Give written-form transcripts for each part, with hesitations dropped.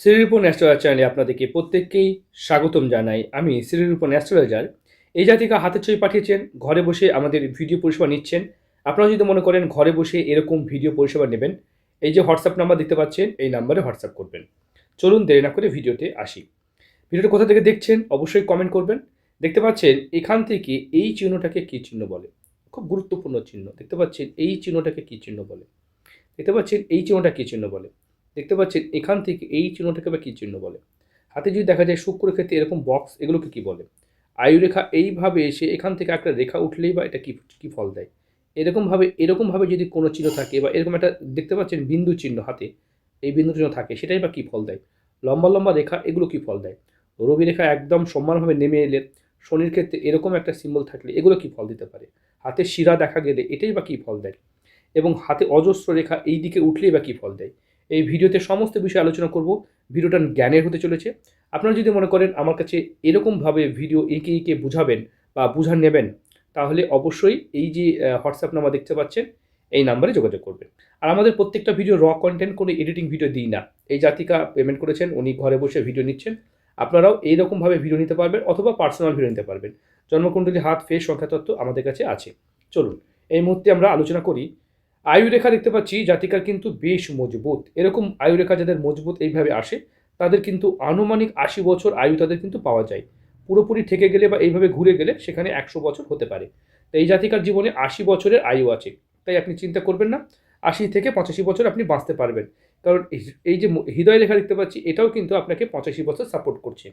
Shrirupan astrologer চ্যানেলে আপনাদেরকে প্রত্যেককেই স্বাগতম জানাই। আমি শ্রীরূপন অ্যাস্ট্রোলজার। এই জাতিকা হাতের ছবি পাঠিয়েছেন, ঘরে বসে আমাদের ভিডিও পরিষেবা নিচ্ছেন। আপনারা যদি মনে করেন ঘরে বসে এরকম ভিডিও পরিষেবা নেবেন, এই যে হোয়াটসঅ্যাপ নাম্বার দেখতে পাচ্ছেন, এই নাম্বারে হোয়াটসঅ্যাপ করবেন। চলুন দেরি না করে ভিডিওতে আসি। ভিডিওটা কোথা থেকে দেখছেন অবশ্যই কমেন্ট করবেন। দেখতে পাচ্ছেন এখান থেকে এই চিহ্নটাকে কী চিহ্ন বলে? খুব গুরুত্বপূর্ণ চিহ্ন। দেখতে পাচ্ছেন এই চিহ্নটাকে কী চিহ্ন বলে? দেখতে পাচ্ছেন এই চিহ্নটা কী চিহ্ন বলে? দেখতে পাচ্ছেন এখান থেকে এই চিহ্নটাকে বা কী চিহ্ন বলে? হাতে যদি দেখা যায় শুক্রের ক্ষেত্রে এরকম বক্স, এগুলোকে কী বলে? আয়ুরেখা এইভাবে এসে এখান থেকে একটা রেখা উঠলেই বা এটা কী ফল দেয়? এরকমভাবে যদি কোনো চিহ্ন থাকে বা এরকম একটা দেখতে পাচ্ছেন বিন্দু চিহ্ন হাতে, এই বিন্দু চিহ্ন থাকে, সেটাই বা কী ফল দেয়? লম্বা লম্বা রেখা, এগুলো কী ফল দেয়? রবি রেখা একদম সমানভাবে নেমে এলে, শনির ক্ষেত্রে এরকম একটা সিম্বল থাকলে এগুলো কী ফল দিতে পারে? হাতে শিরা দেখা গেলে এটাই বা কী ফল দেয়? এবং হাতে অজস্র রেখা এই দিকে উঠলেই বা কী ফল দেয়? এই ভিডিওতে সমস্ত বিষয়ে আলোচনা করব। ভিডিওটা জ্ঞানের হতে চলেছে। আপনারা যদি মনে করেন আমার কাছে এরকমভাবে ভিডিও এঁকে বুঝাবেন বা বুঝা নেবেন, তাহলে অবশ্যই এই যে হোয়াটসঅ্যাপ নাম্বার দেখতে পাচ্ছেন, এই নাম্বারে যোগাযোগ করবেন। আর আমাদের প্রত্যেকটা ভিডিও কন্টেন্ট, কোনো এডিটিং ভিডিও দিই না। এই জাতিকা পেমেন্ট করেছেন, উনি ঘরে বসে ভিডিও নিচ্ছেন। আপনারাও এইরকমভাবে ভিডিও নিতে পারবেন অথবা পার্সোনাল ভিডিও নিতে পারবেন। জন্মকুণ্ডলী, হাত, ফেস, সংখ্যাতত্ত্ব আমাদের কাছে আছে। চলুন এই মুহূর্তে আমরা আলোচনা করি। আয়ুরেখা দেখতে পাচ্ছি জাতিকার কিন্তু বেশ মজবুত। এরকম আয়ুরেখা যাদের মজবুত এইভাবে আসে, তাদের কিন্তু আনুমানিক ৮০ বছর আয়ু তাদের কিন্তু পাওয়া যায়। পুরোপুরি থেকে গেলে বা এইভাবে ঘুরে গেলে সেখানে ১০০ বছর হতে পারে। তো এই জাতিকার জীবনে ৮০ বছরের আয়ু আছে। তাই আপনি চিন্তা করবেন না, ৮০ থেকে ৮৫ বছর আপনি বাঁচতে পারবেন। কারণ এই যে হৃদয় রেখা দেখতে পাচ্ছি, এটাও কিন্তু আপনাকে ৮৫ বছর সাপোর্ট করছে।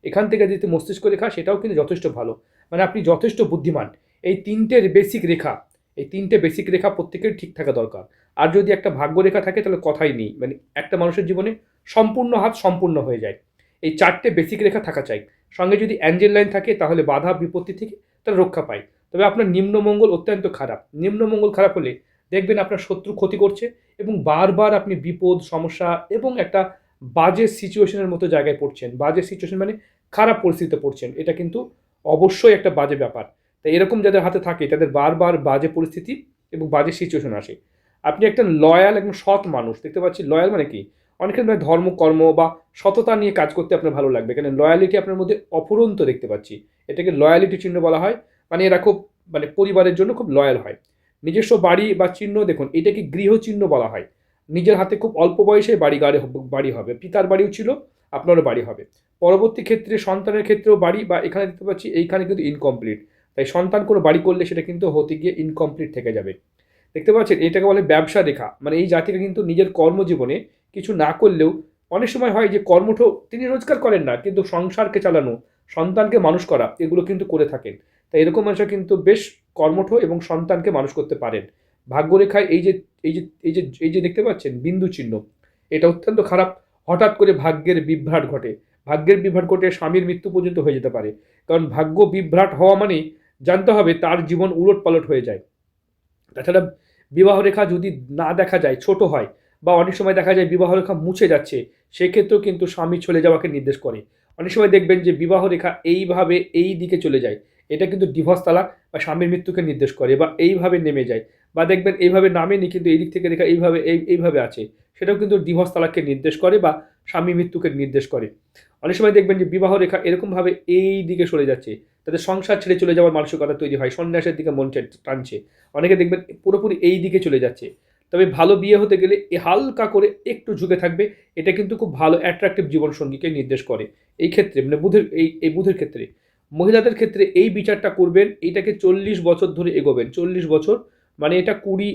এখান থেকে যেতে মস্তিষ্ক রেখা, সেটাও কিন্তু যথেষ্ট ভালো। মানে আপনি যথেষ্ট বুদ্ধিমান। এই ৩টের বেসিক রেখা, এই ৩টে বেসিক রেখা প্রত্যেকের ঠিক থাকা দরকার। আর যদি একটা ভাগ্য রেখা থাকে তাহলে কথাই নেই। মানে একটা মানুষের জীবনে সম্পূর্ণ হাত সম্পূর্ণ হয়ে যায়। এই ৪টে বেসিক রেখা থাকা চাই। সঙ্গে যদি অ্যাঞ্জেল লাইন থাকে তাহলে বাধা বিপত্তি থেকে তারা রক্ষা পায়। তবে আপনার নিম্নমঙ্গল অত্যন্ত খারাপ। নিম্নমঙ্গল খারাপ হলে দেখবেন আপনার শত্রু ক্ষতি করছে এবং বারবার আপনি বিপদ, সমস্যা এবং একটা বাজে সিচুয়েশনের মতো জায়গায় পড়ছেন। বাজে সিচুয়েশন মানে খারাপ পরিস্থিতিতে পড়ছেন। এটা কিন্তু অবশ্যই একটা বাজে ব্যাপার। তাই এরকম যাদের হাতে থাকে তাদের বারবার বাজে পরিস্থিতি এবং বাজে সিচুয়েশন আসে। আপনি একটা লয়াল, একদম সৎ মানুষ। দেখতে পাচ্ছি লয়াল মানে কি? অনেকের মানে ধর্ম, কর্ম বা সততা নিয়ে কাজ করতে আপনার ভালো লাগবে। কারণ লয়ালিটি আপনার মধ্যে অফুরন্ত দেখতে পাচ্ছি। এটাকে লয়ালিটি চিহ্ন বলা হয়। মানে এরা খুব পরিবারের জন্য খুব লয়াল হয়। নিজস্ব বাড়ি বা চিহ্ন দেখুন, এটাকে গৃহচিহ্ন বলা হয়। নিজের হাতে খুব অল্প বয়সে বাড়ি হবে। পিতার বাড়িও ছিল, আপনারও বাড়ি হবে। পরবর্তী ক্ষেত্রে সন্তানের ক্ষেত্রেও বাড়ি, বা এখানে দেখতে পাচ্ছি এইখানে কিন্তু ইনকমপ্লিট। তাই সন্তান কোনো বাড়ি করলে সেটা কিন্তু হতে গিয়ে ইনকমপ্লিট থেকে যাবে। দেখতে পাচ্ছেন এটাকে বলে ব্যবসা রেখা। মানে এই জাতিকে কিন্তু নিজের কর্মজীবনে কিছু না করলেও অনেক সময় হয় যে কর্মঠ তিনি রোজগার করেন না, কিন্তু সংসারকে চালানো, সন্তানকে মানুষ করা, এগুলো কিন্তু করে থাকেন। তাই এরকম মানুষরা কিন্তু বেশ কর্মঠ এবং সন্তানকে মানুষ করতে পারেন। ভাগ্যরেখায় এই যে দেখতে পাচ্ছেন বিন্দু চিহ্ন, এটা অত্যন্ত খারাপ। হঠাৎ করে ভাগ্যের বিভ্রাট ঘটে। ভাগ্যের বিভ্রাট ঘটে স্বামীর মৃত্যু পর্যন্ত হয়ে যেতে পারে। কারণ ভাগ্য বিভ্রাট হওয়া মানেই জানতে হবে তার জীবন উলটপালট হয়ে যায়। তাছাড়া বিবাহ রেখা যদি না দেখা যায়, ছোট হয়, বা অনেক সময় দেখা যায় বিবাহ রেখা মুছে যাচ্ছে, সেক্ষেত্রেও কিন্তু স্বামী চলে যাওয়াকে নির্দেশ করে। অনেক সময় দেখবেন যে বিবাহ রেখা এইভাবে এই দিকে চলে যায়, এটা কিন্তু ডিভোর্স তালাক বা স্বামীর মৃত্যুকে নির্দেশ করে, বা এইভাবে নেমে যায়। বা দেখবেন এইভাবে নামেনি, কিন্তু এই দিক থেকে রেখা এইভাবে আছে, সেটাও কিন্তু ডিভোর্স তালাককে নির্দেশ করে বা স্বামী মৃত্যুকে নির্দেশ করে। অনেক সময় দেখবেন যে বিবাহ রেখা এরকমভাবে এই দিকে সরে যাচ্ছে, তাদের সংসার ছেড়ে চলে যাওয়ার মানসিকতা তৈরি হয়, সন্ন্যাসের দিকে মন টানছে। অনেকে দেখবেন পুরোপুরি এই দিকে চলে যাচ্ছে। তবে ভালো বিয়ে হতে গেলে হালকা করে একটু ঝুঁকে থাকবে, এটা কিন্তু খুব ভালো অ্যাট্রাকটিভ জীবনসঙ্গীকে নির্দেশ করে। এই ক্ষেত্রে মানে বুধের ক্ষেত্রে, মহিলাদের ক্ষেত্রে এই বিচারটা করবেন, এইটাকে ৪০ বছর ধরে এগোবেন। ৪০ বছর মানে এটা ২০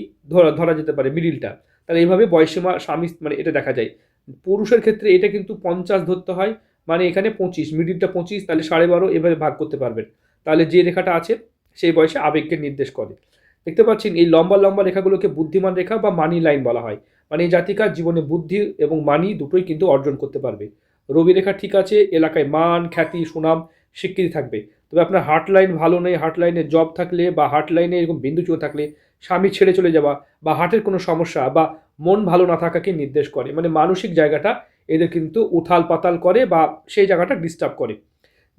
ধরা যেতে পারে, মিডিলটা। তাহলে এইভাবে বয়সীমা স্বামী মানে এটা দেখা যায়। পুরুষের ক্ষেত্রে এটা কিন্তু ৫০ ধরতে হয়, মানে এখানে ২৫, মিডিলটা ২৫, তাহলে ১২.৫ এভাবে ভাগ করতে পারবেন। তাহলে যে রেখাটা আছে সেই বয়সে আবেগকে নির্দেশ করে। দেখতে পাচ্ছেন এই লম্বা লম্বা রেখাগুলোকে বুদ্ধিমান রেখা বা মানি লাইন বলা হয়। মানে এই জাতিকার জীবনে বুদ্ধি এবং মানি দুটোই কিন্তু অর্জন করতে পারবে। রবি রেখা ঠিক আছে, এলাকায় মান, খ্যাতি, সুনাম, স্বীকৃতি থাকবে। তবে আপনার হার্ট লাইন ভালো নেই, হার্ট লাইনে জব থাকলে বা হার্ট লাইনে এরকম বিন্দু চলে থাকলে, স্বামী ছেড়ে চলে যাওয়া বা হার্টের কোনো সমস্যা বা মন ভালো না থাকাকে নির্দেশ করে। মানে মানসিক জায়গাটা এদের কিন্তু উথাল পাতাল করে বা সেই জায়গাটা ডিস্টার্ব করে।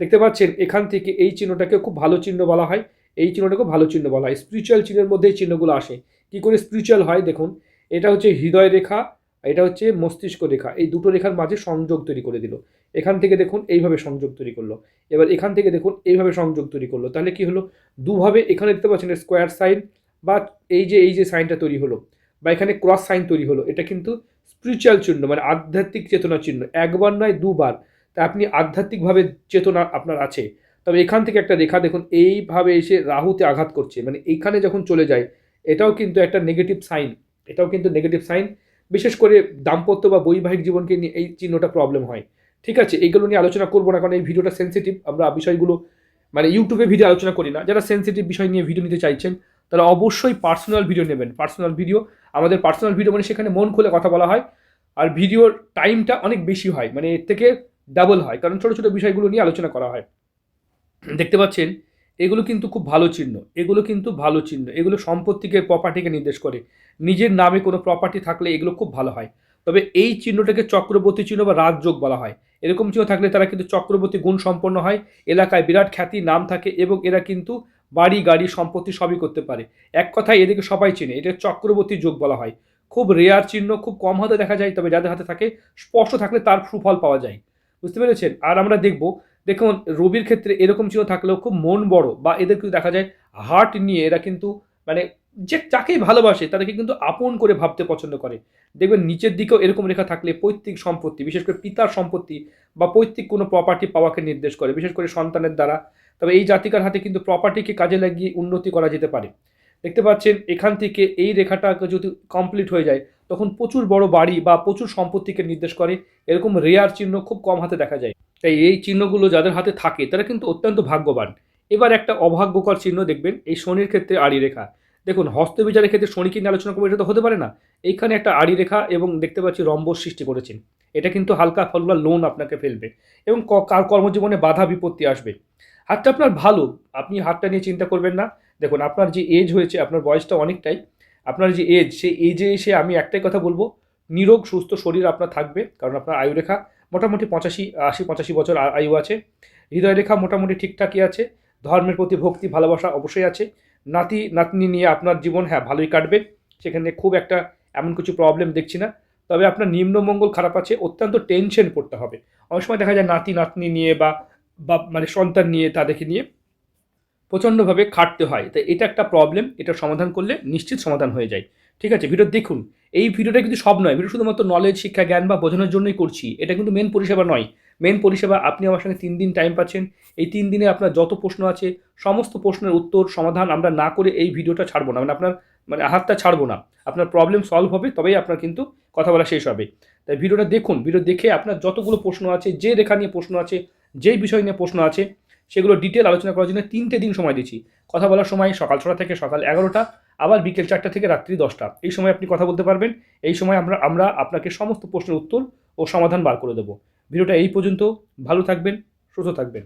দেখতে পাচ্ছেন এখান থেকে এই চিহ্নটাকে খুব ভালো চিহ্ন বলা হয়। এই চিহ্নটাকে ভালো চিহ্ন বলা হয়। স্পিরিচুয়াল চিহ্নের মধ্যে এই চিহ্নগুলো আসে। কী করে স্পিরিচুয়াল হয় দেখুন, এটা হচ্ছে হৃদয় রেখা এটা হচ্ছে মস্তিষ্ক রেখা, এই দুটো রেখার মাঝে সংযোগ তৈরি করে দিল। এখান থেকে দেখুন এইভাবে সংযোগ তৈরি করলো, এবার এখান থেকে দেখুন এইভাবে সংযোগ তৈরি করলো। তাহলে কি হলো, দুভাবে এখানে দেখতে পাচ্ছেন স্কোয়ার সাইন বা এই যে সাইনটা তৈরি হলো বা এখানে ক্রস সাইন তৈরি হলো, এটা কিন্তু স্পিরিচুয়াল চিহ্ন, মানে আধ্যাত্মিক চেতনা চিহ্ন। একবার নয় দুবার, তা আপনি আধ্যাত্মিকভাবে চেতনা আপনার আছে। তবে এখান থেকে একটা রেখা দেখুন এইভাবে এসে রাহুতে আঘাত করছে, মানে এইখানে যখন চলে যায় এটাও কিন্তু একটা নেগেটিভ সাইন, এটাও কিন্তু নেগেটিভ সাইন। বিশেষ করে দাম্পত্য বা বৈবাহিক জীবনকে নিয়ে এই চিহ্নটা প্রবলেম হয়। ঠিক আছে, এইগুলো নিয়ে আলোচনা করবো না, কারণ এই ভিডিওটা সেন্সিটিভ। আমরা বিষয়গুলো মানে ইউটিউবে ভিডিও আলোচনা করি না। যারা সেন্সিটিভ বিষয় নিয়ে ভিডিও নিতে চাইছেন তারা অবশ্যই পার্সোনাল ভিডিও নেবেন। পার্সোনাল ভিডিও, আমাদের পার্সোনাল ভিডিও মানে সেখানে মন খুলে কথা বলা হয়, আর ভিডিওর টাইমটা অনেক বেশি হয়, মানে এর থেকে ডাবল হয়, কারণ ছোটো ছোটো বিষয়গুলো নিয়ে আলোচনা করা হয়। দেখতে পাচ্ছেন এগুলো কিন্তু খুব ভালো চিহ্ন, এগুলো কিন্তু ভালো চিহ্ন, এগুলো সম্পত্তিকে প্রপার্টিকে নির্দেশ করে। নিজের নামে কোনো প্রপার্টি থাকলে এগুলো খুব ভালো হয়। তবে এই চিহ্নটাকে চক্রবর্তী চিহ্ন বা রাজযোগ বলা হয়। এরকম চিহ্ন থাকলে তারা কিন্তু চক্রবর্তী গুণ সম্পন্ন হয়, এলাকায় বিরাট খ্যাতি নাম থাকে এবং এরা কিন্তু বাড়ি গাড়ি সম্পত্তি সবই করতে পারে। এক কথায় এদেরকে সবাই চেনে, এটা চক্রবর্তী যোগ বলা হয়। খুব রেয়ার চিহ্ন, খুব কম হাতে দেখা যায়, তবে যাদের হাতে থাকে স্পষ্ট থাকলে তার সুফল পাওয়া যায়। বুঝতে পেরেছেন? আর আমরা দেখুন রবির ক্ষেত্রে এরকম চিহ্ন থাকলেও খুব মন বড়, বা এদের কিন্তু দেখা যায় হার্ট নিয়ে এরা কিন্তু মানে যে যাকেই ভালোবাসে তাদেরকে কিন্তু আপন করে ভাবতে পছন্দ করে। দেখবেন নিচের দিকেও এরকম রেখা থাকলে পৈতৃক সম্পত্তি, বিশেষ করে পিতার সম্পত্তি বা পৈতৃক কোনো প্রপার্টি পাওয়াকে নির্দেশ করে, বিশেষ করে সন্তানের দ্বারা। তবে এই জাতিকার হাতে কিন্তু প্রপার্টিকে কাজে লাগিয়ে উন্নতি করা যেতে পারে। দেখতে পাচ্ছেন এখান থেকে এই রেখাটা যদি কমপ্লিট হয়ে যায় তখন প্রচুর বড় বাড়ি বা প্রচুর সম্পত্তিকে নির্দেশ করে। এরকম রেয়ার চিহ্ন খুব কম হাতে দেখা যায়। তাই এই চিহ্নগুলো যাদের হাতে থাকে তারা কিন্তু অত্যন্ত ভাগ্যবান। এবার একটা অভাগ্যকর চিহ্ন দেখবেন এই শনির ক্ষেত্রে আড়ি রেখা। দেখুন হস্তবিচারের ক্ষেত্রে শনিকে নিয়ে আলোচনা করবো, এটা তো হতে পারে না। এইখানে একটা আড়ি রেখা এবং দেখতে পাচ্ছি রম্বস সৃষ্টি করেছেন। এটা কিন্তু হালকা ফালকা লোন আপনাকে ফেলবে এবং কার কর্মজীবনে বাধা বিপত্তি আসবে। হাতটা আপনার ভালো, আপনি হাতটা নিয়ে চিন্তা করবেন না। দেখুন আপনার যে এজ হয়েছে, আপনার বয়সটা অনেকটাই, আপনার যে এজ সেই এজে এসে আমি একটাই কথা বলবো, নিরোগ সুস্থ শরীর আপনার থাকবে, কারণ আপনার আয়ুরেখা মোটামুটি 85 বছর আয়ু আছে। হৃদয় রেখা মোটামুটি ঠিকঠাকই আছে। ধর্মের প্রতি ভক্তি ভালোবাসা অবশ্যই আছে। নাতি নাতনি নিয়ে আপনার জীবন ভালোই কাটবে, সেখানে খুব একটা এমন কিছু প্রবলেম দেখছি না। তবে আপনার নিম্নমঙ্গল খারাপ আছে, অত্যন্ত টেনশন করতে হবে। অনেক সময় দেখা যায় নাতি নাতনি নিয়ে বা মানে সন্তান নিয়ে তাদেরকে নিয়ে প্রচণ্ডভাবে খাটতে হয়। তাই এটা একটা প্রবলেম, এটা সমাধান করলে নিশ্চিত সমাধান হয়ে যায়। ঠিক আছে, ভিডিও দেখুন। এই ভিডিওটা কিন্তু সব নয়, ভিডিও শুধুমাত্র নলেজ, শিক্ষা, জ্ঞান বা বোঝানোর জন্যই করছি। এটা কিন্তু মেন পরিষেবা নয়। মেন পরিষেবা আপনি আমার সঙ্গে 3 দিন টাইম পাচ্ছেন। এই 3 দিনে আপনার যত প্রশ্ন আছে সমস্ত প্রশ্নের উত্তর সমাধান আমরা না করে এই ভিডিওটা ছাড়বো না, মানে আপনার হাতটা ছাড়বো না। আপনার প্রবলেম সলভ হবে, তবেই আপনার কিন্তু কথা বলা শেষ হবে। তাই ভিডিওটা দেখুন, ভিডিও দেখে আপনার যতগুলো প্রশ্ন আছে, যে রেখা নিয়ে প্রশ্ন আছে, যেই বিষয় নিয়ে প্রশ্ন আছে, সেগুলো ডিটেল আলোচনা করার জন্য 3টে দিন সময় দিচ্ছি। কথা বলার সময় সকাল 6টা থেকে সকাল 11টা, আবার বিকেল 4টা থেকে রাত্রি 10টা। এই সময় আপনি কথা বলতে পারবেন। এই সময় আমরা আপনাকে সমস্ত প্রশ্নের উত্তর ও সমাধান বার করে দেবো। ভিডিওটা এই পর্যন্ত। ভালো থাকবেন, সুস্থ থাকবেন।